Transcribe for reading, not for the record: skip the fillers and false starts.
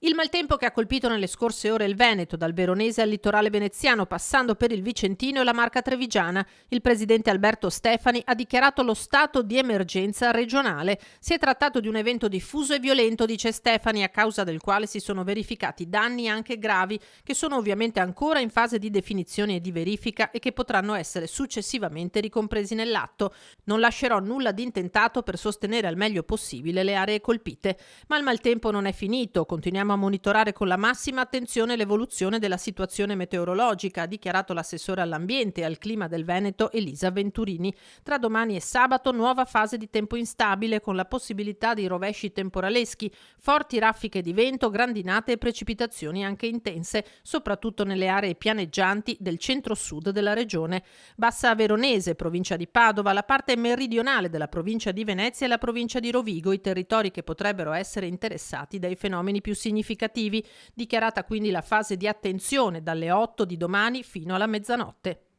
Il maltempo che ha colpito nelle scorse ore il Veneto, dal Veronese al litorale veneziano, passando per il Vicentino e la Marca Trevigiana. Il presidente Alberto Stefani ha dichiarato lo stato di emergenza regionale. Si è trattato di un evento diffuso e violento, dice Stefani, a causa del quale si sono verificati danni anche gravi, che sono ovviamente ancora in fase di definizione e di verifica e che potranno essere successivamente ricompresi nell'atto. Non lascerò nulla di intentato per sostenere al meglio possibile le aree colpite. Ma il maltempo non è finito, continuiamo a monitorare con la massima attenzione l'evoluzione della situazione meteorologica, ha dichiarato l'assessore all'ambiente e al clima del Veneto Elisa Venturini. Tra domani e sabato nuova fase di tempo instabile con la possibilità di rovesci temporaleschi, forti raffiche di vento, grandinate e precipitazioni anche intense, soprattutto nelle aree pianeggianti del centro-sud della regione. Bassa Veronese, provincia di Padova, la parte meridionale della provincia di Venezia e la provincia di Rovigo, i territori che potrebbero essere interessati dai fenomeni più significativi. Dichiarata quindi la fase di attenzione dalle 8 di domani fino alla mezzanotte.